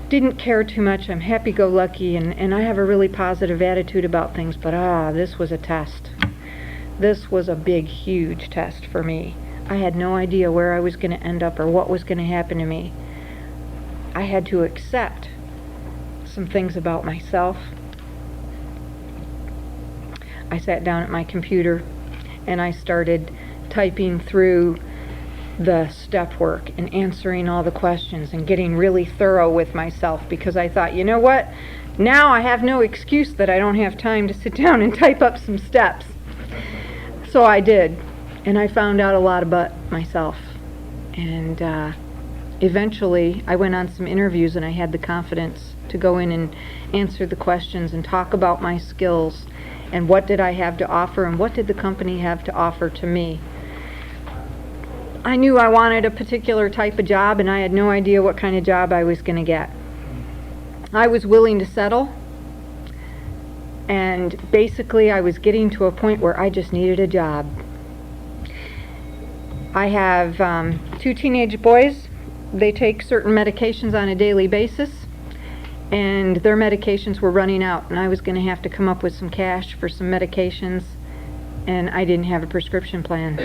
didn't care too much. I'm happy-go-lucky, and I have a really positive attitude about things, but this was a test. This was a big, huge test for me. I had no idea where I was going to end up or what was going to happen to me. I had to accept some things about myself. I sat down at my computer and I started typing through the step work and answering all the questions and getting really thorough with myself, because I thought, you know what? Now I have no excuse that I don't have time to sit down and type up some steps. So I did, and I found out a lot about myself. And eventually I went on some interviews, and I had the confidence to go in and answer the questions and talk about my skills and what did I have to offer and what did the company have to offer to me. I knew I wanted a particular type of job, and I had no idea what kind of job I was going to get. I was willing to settle, And basically, I was getting to a point where I just needed a job. I have 2 teenage boys. They take certain medications on a daily basis, and their medications were running out, and I was going to have to come up with some cash for some medications, and I didn't have a prescription plan.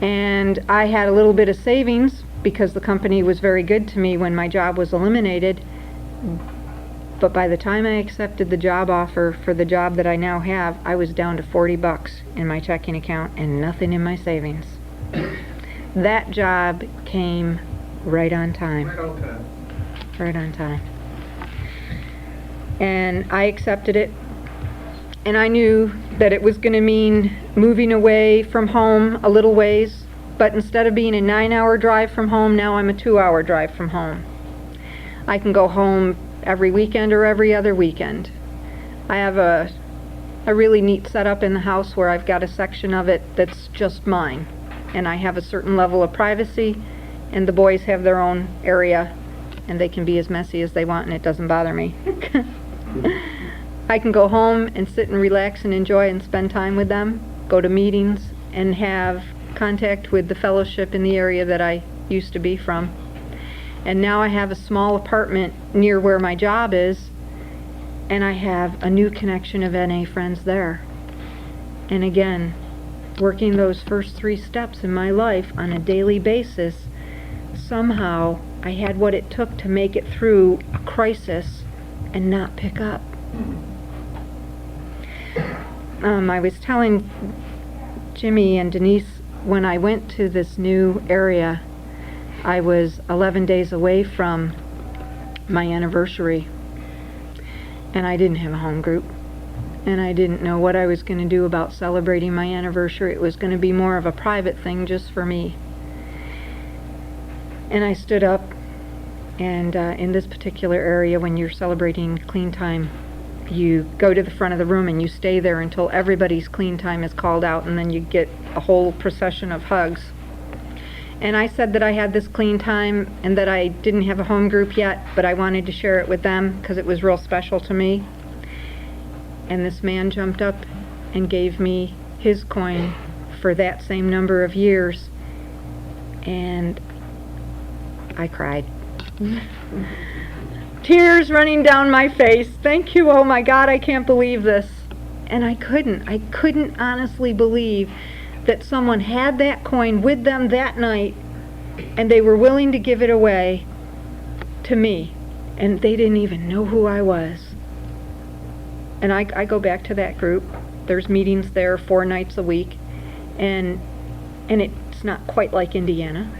And I had a little bit of savings because the company was very good to me when my job was eliminated. But by the time I accepted the job offer for the job that I now have, I was down to $40 in my checking account and nothing in my savings. That job came right on time. Right on time. And I accepted it. And I knew that it was going to mean moving away from home a little ways. But instead of being a 9-hour drive from home, now I'm a 2-hour drive from home. I can go home every weekend or every other weekend. I have a really neat setup in the house where I've got a section of it that's just mine. And I have a certain level of privacy, and the boys have their own area, and they can be as messy as they want, and it doesn't bother me. I can go home and sit and relax and enjoy and spend time with them, go to meetings, and have contact with the fellowship in the area that I used to be from. And now I have a small apartment near where my job is, and I have a new connection of NA friends there. And again, working those first 3 steps in my life on a daily basis, somehow I had what it took to make it through a crisis and not pick up. I was telling Jimmy and Denise, when I went to this new area, I was 11 days away from my anniversary, and I didn't have a home group, and I didn't know what I was going to do about celebrating my anniversary. It was going to be more of a private thing just for me. And I stood up, and in this particular area, when you're celebrating clean time, you go to the front of the room and you stay there until everybody's clean time is called out, and then you get a whole procession of hugs. And I said that I had this clean time and that I didn't have a home group yet, but I wanted to share it with them because it was real special to me. And this man jumped up and gave me his coin for that same number of years, and I cried. Tears running down my face. Thank you, oh my God, I can't believe this. And I couldn't honestly believe that someone had that coin with them that night, and they were willing to give it away to me, and they didn't even know who I was. And I go back to that group. There's meetings there 4 nights a week, and it's not quite like Indiana,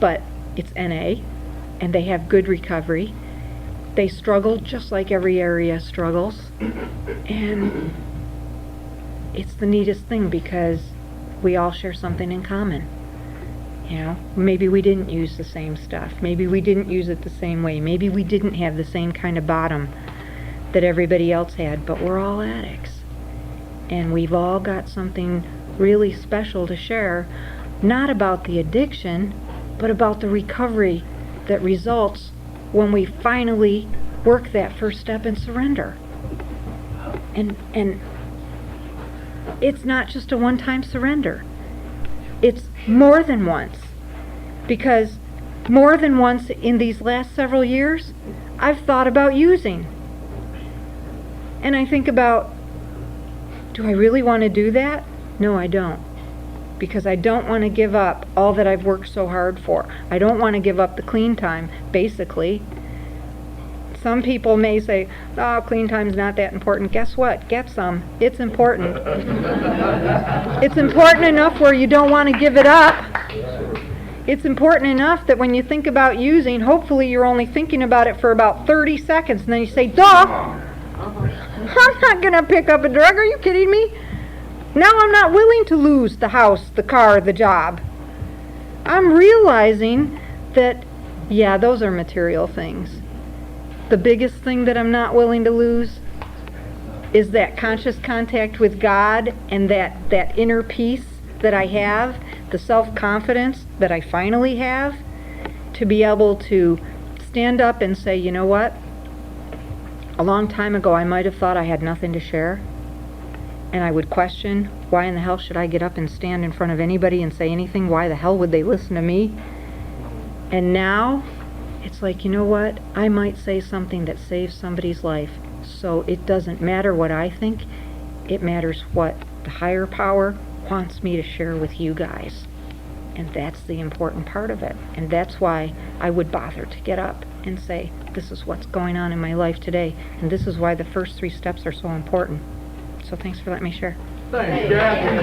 but it's NA, and they have good recovery. They struggle just like every area struggles, and it's the neatest thing because we all share something in common. You know, maybe we didn't use the same stuff. Maybe we didn't use it the same way. Maybe we didn't have the same kind of bottom that everybody else had, but we're all addicts. And we've all got something really special to share, not about the addiction, but about the recovery that results when we finally work that first step and surrender. And it's not just a one-time surrender. It's more than once. Because more than once in these last several years, I've thought about using. And I think about, do I really want to do that? No, I don't. Because I don't want to give up all that I've worked so hard for. I don't want to give up the clean time, basically. Some people may say, oh, clean time's not that important. Guess what? Get some. It's important. It's important enough where you don't want to give it up. It's important enough that when you think about using, hopefully you're only thinking about it for about 30 seconds, and then you say, duh, I'm not going to pick up a drug. Are you kidding me? Now I'm not willing to lose the house, the car, the job. I'm realizing that, yeah, those are material things. The biggest thing that I'm not willing to lose is that conscious contact with God and that inner peace that I have, the self-confidence that I finally have, to be able to stand up and say, you know what? a long time ago, I might have thought I had nothing to share. And I would question, why in the hell should I get up and stand in front of anybody and say anything? Why the hell would they listen to me? And now, it's like, you know what? I might say something that saves somebody's life. So it doesn't matter what I think. It matters what the higher power wants me to share with you guys. And that's the important part of it. And that's why I would bother to get up and say, this is what's going on in my life today. And this is why the first 3 steps are so important. So thanks for letting me share. Thanks, Kathy.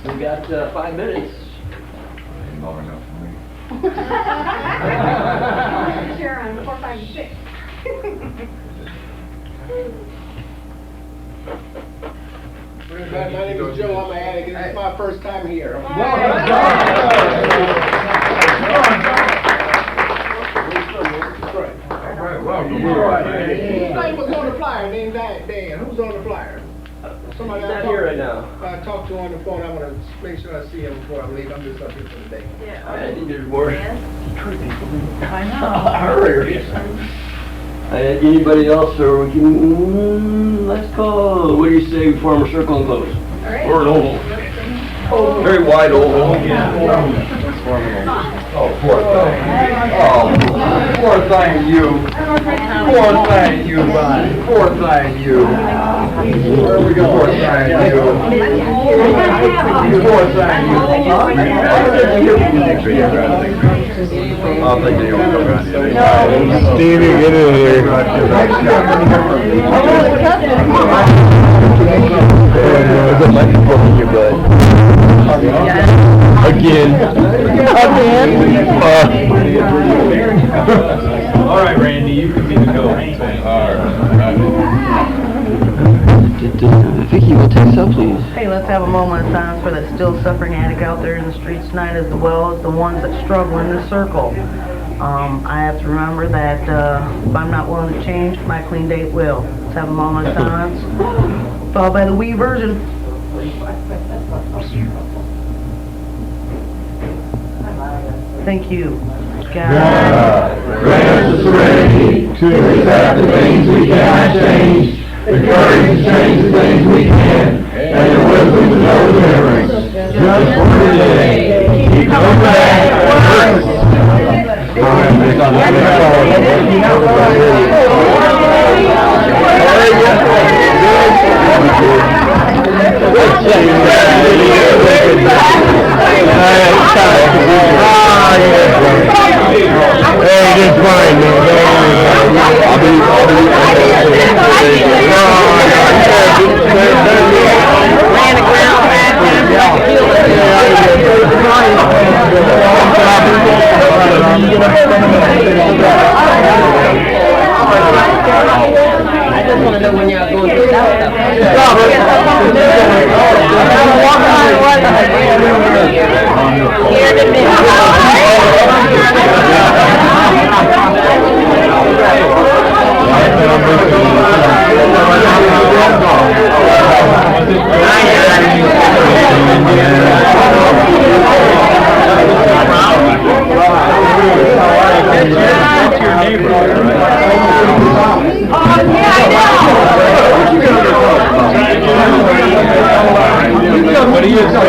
We got 5 minutes. Long enough for me. Share on 4, 5, and 6. My name is Joe. I'm an addict. This is my first time here. Welcome. His name was on the flyer. Named Dan. Who's on the flyer? Somebody He's not here right now. I talked to on the phone. I want to make sure I see him before I leave. I'm just up here for the day. I think there's more. I Hurry. Anybody else, or we can, let's go. What do you say, we form a circle and close? Or an oval. Very wide oval. Oh, poor thing. Oh, poor thing, you. Poor thing, you, Bonnie. Poor thing, you. Where we go? Poor thing, you. Poor thing, you. I'll take the oval. Stevie, get in here. There's a microphone in your butt. Again. All right, Randy, you can be the coach. Vicki, will take some, please. Hey, let's have a moment of silence for that still suffering addict out there in the streets tonight, as well as the ones that struggle in this circle. I have to remember that if I'm not willing to change, my clean date will. Let's have a moment of silence, followed by the wee version. Thank you. God grant us serenity to accept the things we cannot change, the courage to change the things we can, and the wisdom to know the difference. Just for today, keep coming back. Hey, just fine, man. I just want to know when y'all going to South But he is still.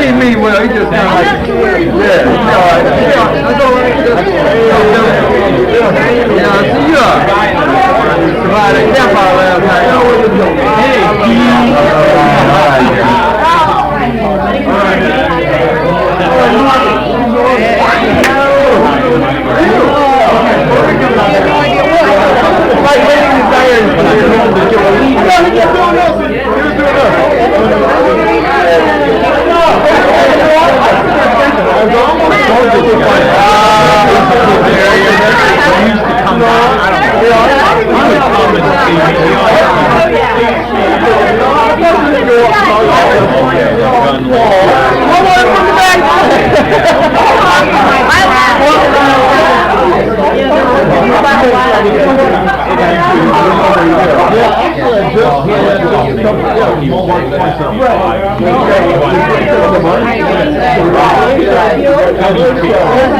He mean well. He just kind of like, yeah. That's all right. Yeah, I see you. Somebody kept out last night. Oh, what you doing? Hey,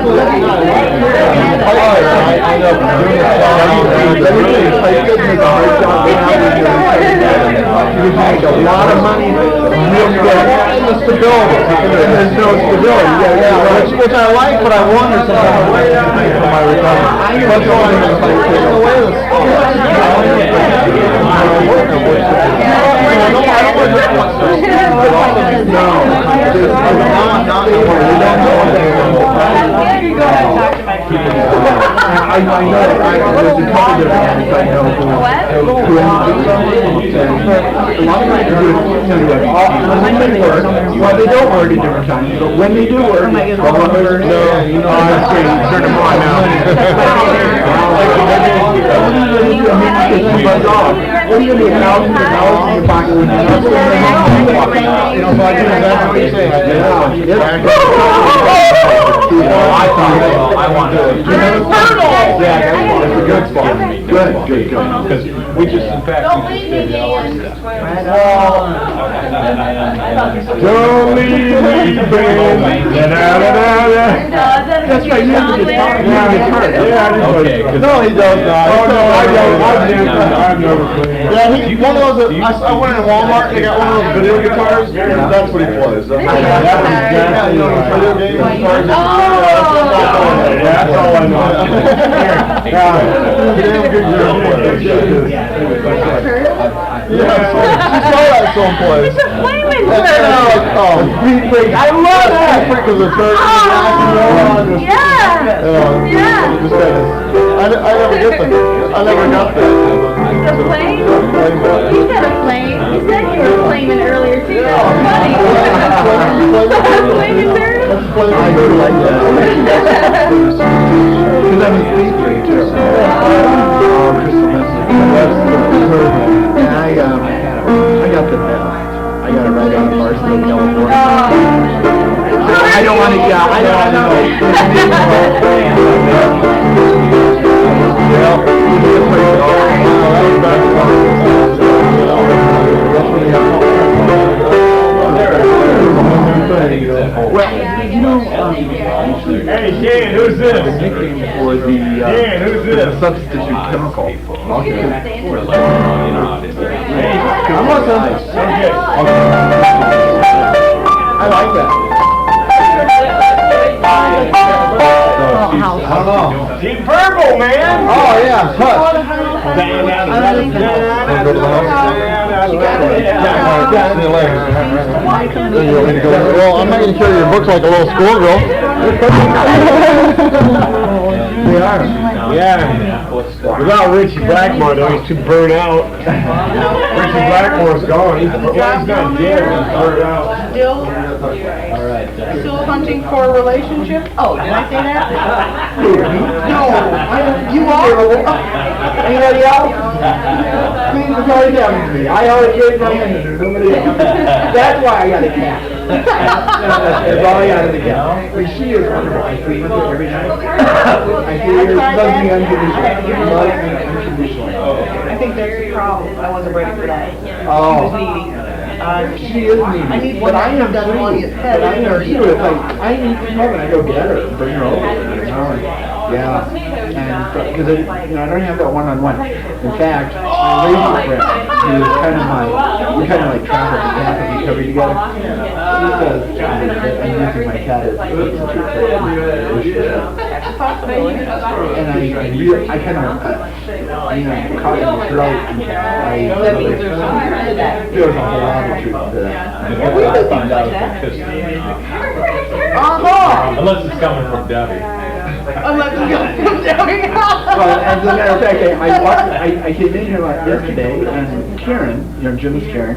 A lot of money, real good, and the stability. There's no stability. Which I like, but I wonder sometimes what I think for my recovery. What's going on the way of the school? I know there's a couple different ones I know who a lot of guys do it, well, they don't work at different times, but when they do work, I'm saying, turn them on now. What are you gonna be $1,000 in your pocket when you're not so I think that's what you're saying. I want it. Yeah, that's a good spot. Good. Because we just, in fact, don't leave me, Dan. Don't leave me, That's right, you have to get talking. Yeah, no, he does not. Oh, no, I don't. I've never played. Yeah, he, one of those, I went in Walmart and they got one of those video guitars. That's what he plays. That was exactly video game guitars. That's all I know. She saw that someplace. It's a flaming turtle. Speed Freak. I love that. Speed Freak is a turtle. I never get them. I never got that. The flame? You said a flame. You said you were flaming earlier too. That was funny. Flaming turtle? I do like that. Because I'm a Speed Freak too. And I got the I got it right out of Barstow, California. I don't want to, I don't know. Well, you know, hey, Dan, who's this? The nickname for the, Dan, who's this? The substitute chemical. I'm I like that. I don't know. Team Purple, man! Oh, yeah, Hush. Well, I'm not going to carry your books like a little schoolgirl. They are. Yeah. Without Richie Blackmore, though, he's too burnt out. Richie Blackmore's gone. He's not dead. He's burnt out. Still hunting for a relationship? Oh, did I say that? No, you are. Anybody else? Please, it's already happened to me. I already gave my hand to somebody else. That's why I got a cat. That's all I got is a cat. But she is wonderful. I sleep with her every night. I hear her loving unconditionally. I think that's the problem. I wasn't ready for that. Oh. She was needy. She is needy. I need but one I am that doesn't want to get fed. But I am too. It's like, I need to come and I go get her and bring her over. Yeah, and because I don't have that one-on-one. In fact, my lady friend, who is kind of we kind of like travel the path of recovery together. She says I'm using my cat as and I kind of caught in the throat. There's a whole lot of truth to that. Unless it's coming from Debbie. Unless you go from down here. Well, as a matter of fact, I came in here yesterday, and Karen, Jim and Karen,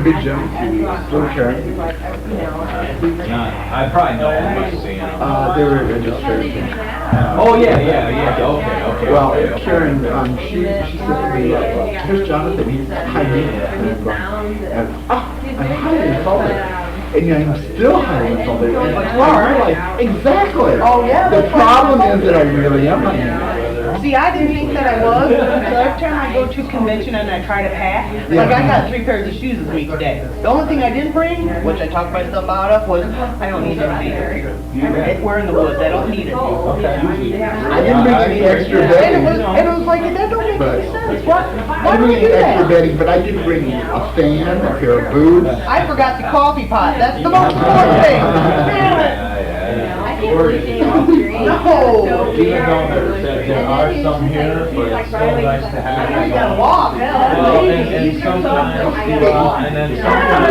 big Jim, little Karen. I probably know him by seeing him. They were registered. Oh, yeah, okay. Well, Karen, she said to me, here's Jonathan, he's high maintenance. I'm highly insulted. And I'm still highly insulted. And like, exactly. Oh, yeah. The problem is that I really am high maintenance. See, I didn't think that I was, so every time I go to convention and I try to pack, like I got 3 pairs of shoes with me today. The only thing I didn't bring, which I talked myself out of, was I don't need them here. We're in the woods, I don't need it. I didn't bring any extra bedding. And it was like, that don't make any sense. Why I do didn't we bring do any extra that? bedding, but I did bring a fan, a pair of boots. I forgot the coffee pot. That's the most important thing. Damn it. I can't believe they all green. No. Even though there are some here, but it's still nice to have. You gotta walk. Well, and sometimes, and then sometimes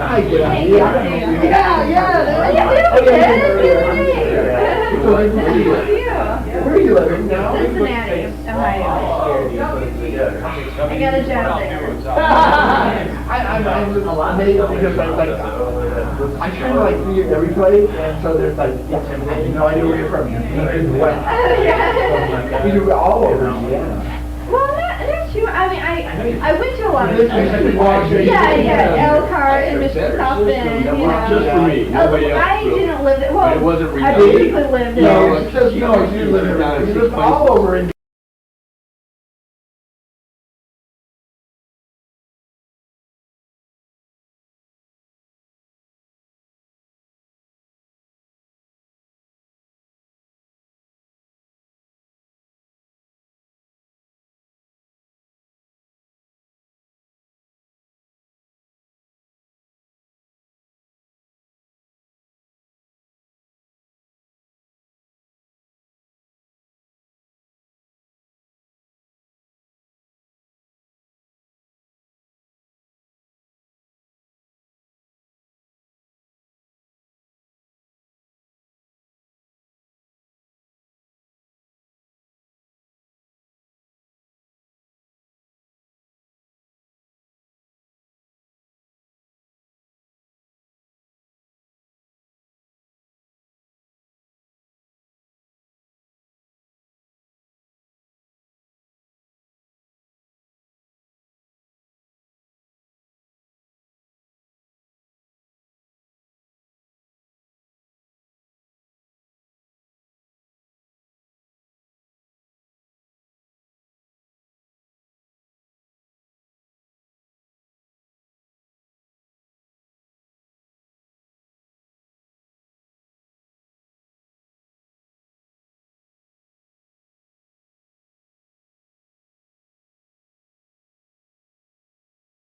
I get out here. Where are you living now? Cincinnati, Ohio. I got a job there. I'm amazed because I kind of like see every place, and so there's like, I have no idea where you're from. You're west. You're all over Indiana. Well, not too. I mean, I went to a lot of Washington. yeah, Elkhart and Michigan South Bend, you know. Just for me, nobody else I really. didn't live there. Well, It wasn't I really- basically lived No, there. it's just, you live around, you're all over Indiana.